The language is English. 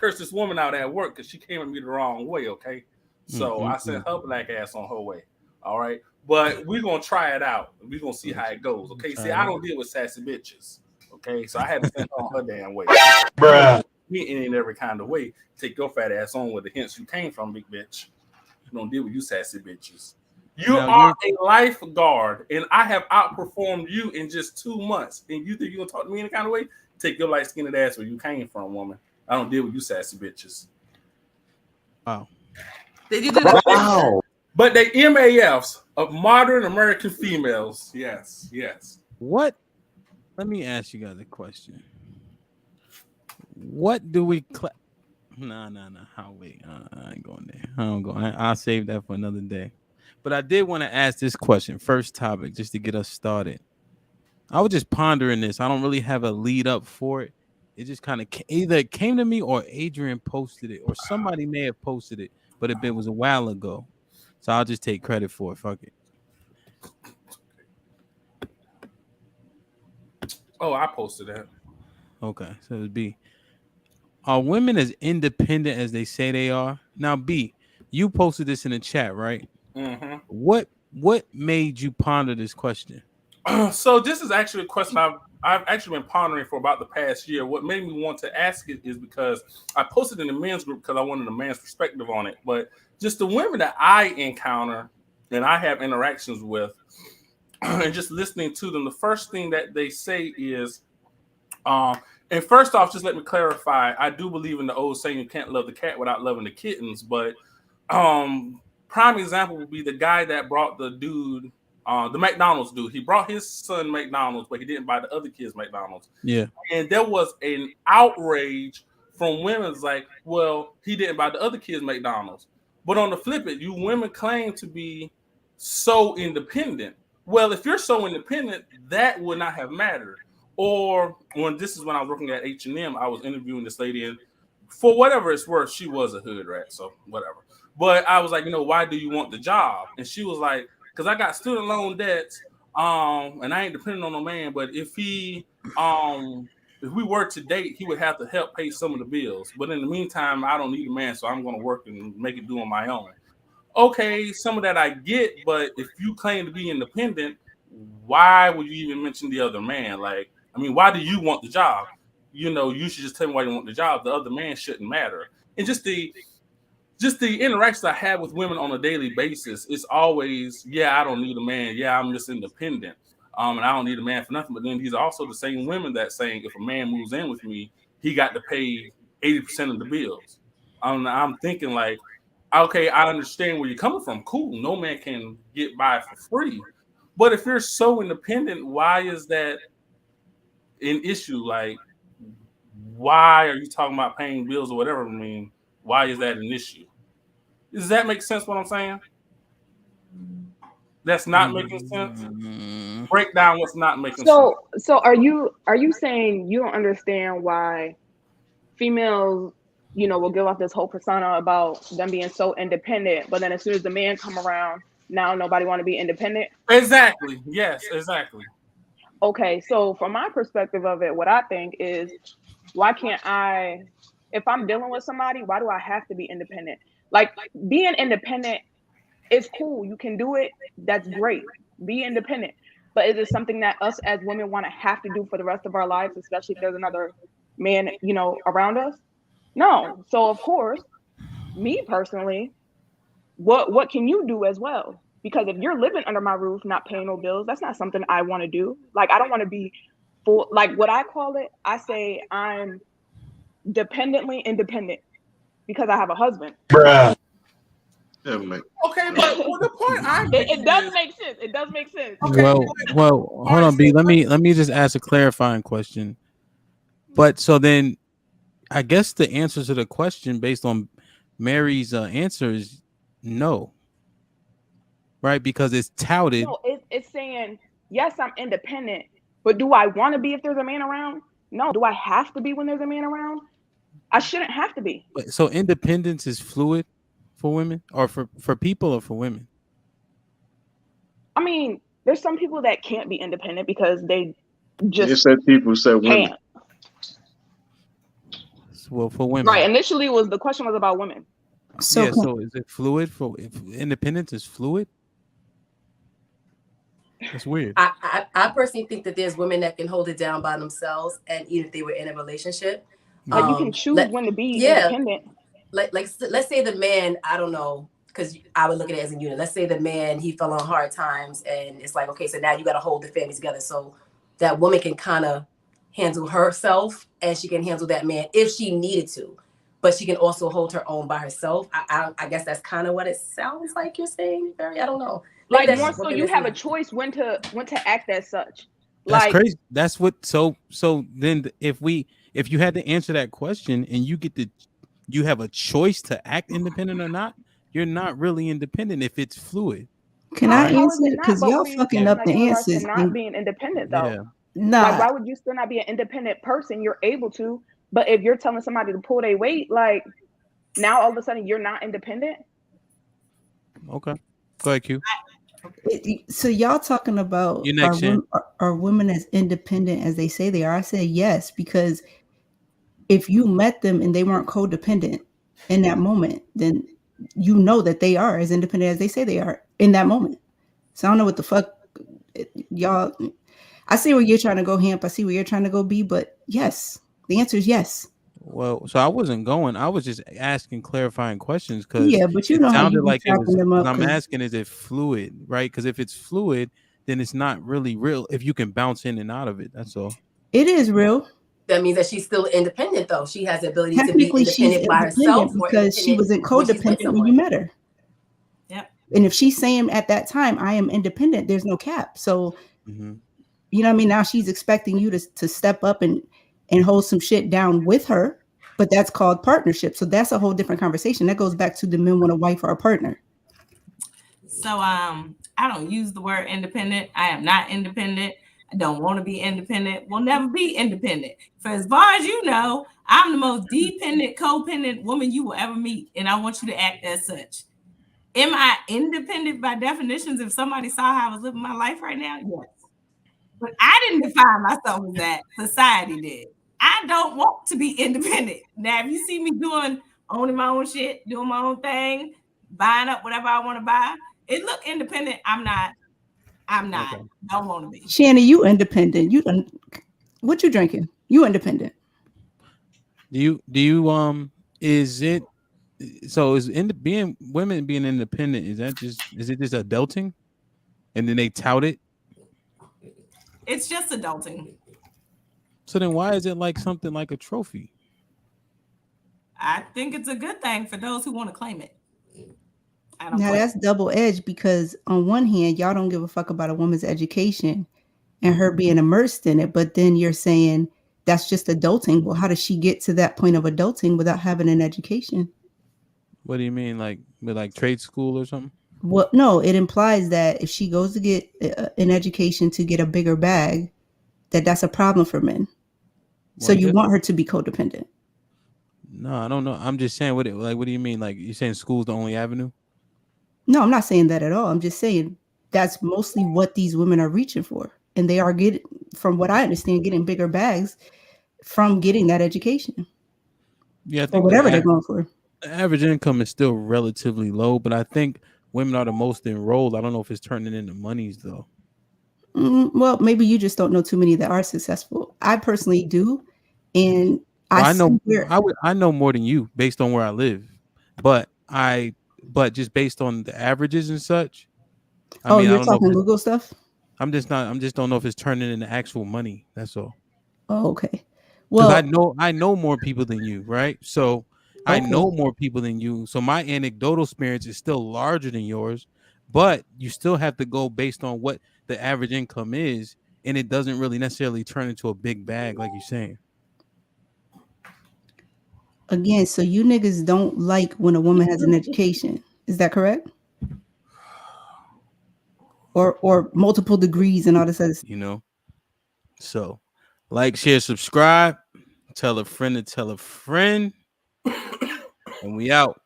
cursed this woman out at work because she came at me the wrong way. Okay, so I sent her black ass on her way. All right, but we're gonna try it out. We're gonna see how it goes. Okay, see, I don't deal with sassy bitches. Okay, so I had to send her on her damn way. Bruh. Me in every kind of way. Take your fat ass on with the hints you came from, big bitch. You don't deal with you sassy bitches. You are a lifeguard, and I have outperformed you in just 2 months. And you think you're gonna talk to me any kind of way? Take your light skinned ass where you came from, woman. I don't deal with you sassy bitches. Wow. Did you do that? Wow. But they MAFs of modern American females. Yes. What? Let me ask you guys a question. What do we Nah. I'll wait. I ain't going there. I don't go. I'll save that for another day. But I did want to ask this question, first topic, just to get us started. I was just pondering this. I don't really have a lead up for it. It just kind of either it came to me or Adrian posted it or somebody may have posted it, but it was a while ago. So I'll just take credit for it. Fuck it. Oh, I posted that. Okay, so it's B. Are women as independent as they say they are? Now, B, you posted this in the chat, right? Mm-hmm. What made you ponder this question? So this is actually a question I've actually been pondering for about the past year. What made me want to ask it is because I posted in the men's group because I wanted a man's perspective on it. But just the women that I encounter and I have interactions with, and just listening to them, the first thing that they say is, and first off, just let me clarify. I do believe in the old saying, you can't love the cat without loving the kittens. But prime example would be the guy that brought the dude, the McDonald's dude. He brought his son McDonald's, but he didn't buy the other kids McDonald's. Yeah. And there was an outrage from women's like, well, he didn't buy the other kids McDonald's. But on the flip it, you women claim to be so independent. Well, if you're so independent, that would not have mattered. Or when I was working at H&M, I was interviewing this lady, and for whatever it's worth, she was a hood rat, so whatever. But I was like, why do you want the job? And she was like, because I got student loan debts, and I ain't depending on no man. But if we were to date, he would have to help pay some of the bills. But in the meantime, I don't need a man, so I'm going to work and make it do on my own. Okay, some of that I get, but if you claim to be independent, why would you even mention the other man? Like, why do you want the job? You should just tell me why you want the job. The other man shouldn't matter. And just the interactions I have with women on a daily basis, it's always, I don't need a man. Yeah, I'm just independent. And I don't need a man for nothing. But then these are also the same women that saying if a man moves in with me, he got to pay 80% of the bills. I'm thinking like, okay, I understand where you're coming from. Cool. No man can get by for free. But if you're so independent, why is that an issue? Like, why are you talking about paying bills or whatever? Why is that an issue? Does that make sense what I'm saying? That's not making sense? Break down what's not making sense. So are you saying you don't understand why females, will give off this whole persona about them being so independent, but then as soon as the man come around, now nobody want to be independent? Exactly. Yes, exactly. Okay, so from my perspective of it, what I think is, why can't I, if I'm dealing with somebody, why do I have to be independent? Like, being independent is cool. You can do it. That's great. Be independent. But is it something that us as women want to have to do for the rest of our lives, especially if there's another man, around us? No. So of course, me personally, what can you do as well? Because if you're living under my roof, not paying no bills, that's not something I want to do. Like, I don't want to be full, like what I call it, I say I'm dependently independent because I have a husband. Bruh. Okay, but the point it does make sense. It does make sense. Okay. Well, hold on, B. Let me just ask a clarifying question. But so then, I guess the answer to the question based on Mary's answer is no, right? Because it's touted. No, it's saying yes, I'm independent, but do I want to be if there's a man around? No. Do I have to be when there's a man around? I shouldn't have to be. So independence is fluid for women, or for people, or for women? There's some people that can't be independent because they just said people said women. can't. well for women. Right. Initially, the question was about women. So Yeah. So is it fluid? For if independence is fluid? That's weird. I personally think that there's women that can hold it down by themselves, and even if they were in a relationship, Like you can choose when to be independent. Like let's say the man, I don't know, because I would look at it as a unit. Let's say the man, he fell on hard times, and it's like, okay, so now you got to hold the family together. So that woman can kind of handle herself, and she can handle that man if she needed to, but she can also hold her own by herself. I guess that's kind of what it sounds like you're saying, Berry. I don't know. Like more so, you have a choice when to act as such. That's Like, crazy. That's what. So then if you had to answer that question and you have a choice to act independent or not, you're not really independent if it's fluid. Can I answer it? Because y'all fucking up the answers. Not being independent though. Yeah. Nah. Like, why would you still not be an independent person? You're able to, but if you're telling somebody to pull their weight, like now all of a sudden you're not independent. Okay. Go ahead, Q. So y'all talking about are women as independent as they say they are? I say yes, because if you met them and they weren't codependent in that moment, then you know that they are as independent as they say they are in that moment. So I don't know what the fuck y'all. I see where you're trying to go, Hamp. I see where you're trying to go, B. But yes, the answer is yes. Well, so I wasn't going. I was just asking clarifying questions because but you know sounded how you like it was. them up, I'm asking, is it fluid, right? Because if it's fluid, then it's not really real. If you can bounce in and out of it, that's all. It is real. That means that she's still independent, though. She has the ability to be independent by herself, because she wasn't codependent when you met her. Yep. And if she's saying at that time, "I am independent," there's no cap. So, you know what I mean? Now she's expecting you to step up and hold some shit down with her, but that's called partnership. So that's a whole different conversation. That goes back to the men want a wife or a partner. So I don't use the word independent. I am not independent. I don't want to be independent. Will never be independent. For as far as you know, I'm the most dependent, codependent woman you will ever meet, and I want you to act as such. Am I independent by definitions? If somebody saw how I was living my life right now, yes. But I didn't define myself as that. Society did. I don't want to be independent. Now, if you see me owning my own shit, doing my own thing, buying up whatever I want to buy, it look independent. I'm not. Okay. Don't want to be. Shannon, you independent. What you drinking? You independent. Do you is it so is women being independent, is it just adulting? And then they tout it? It's just adulting. So then why is it like something like a trophy? I think it's a good thing for those who want to claim it. Now that's double-edged, because on one hand, y'all don't give a fuck about a woman's education and her being immersed in it, but then you're saying that's just adulting. Well, how does she get to that point of adulting without having an education? What do you mean, like with like trade school or something? Well, no, it implies that if she goes to get an education to get a bigger bag, that's a problem for men. So you want her to be codependent? No, I don't know. I'm just saying, what do you mean? Like, you're saying school's the only avenue? No, I'm not saying that at all. I'm just saying that's mostly what these women are reaching for. And they are from what I understand, getting bigger bags from getting that education. Yeah, I think whatever they're going for. The average income is still relatively low, but I think women are the most enrolled. I don't know if it's turning into monies though. Well, maybe you just don't know too many that are successful. I personally do, and I know more than you based on where I live, but just based on the averages and such. I mean, you're talking Google stuff. I'm just don't know if it's turning into actual money. That's all. Oh, okay. Well, I know more people than you, right? So I know more people than you. So my anecdotal experience is still larger than yours, but you still have to go based on what the average income is, and it doesn't really necessarily turn into a big bag like you're saying. Again, so you niggas don't like when a woman has an education. Is that correct? Or multiple degrees and all this other stuff. You know. So, like, share, subscribe, tell a friend to tell a friend, and we out.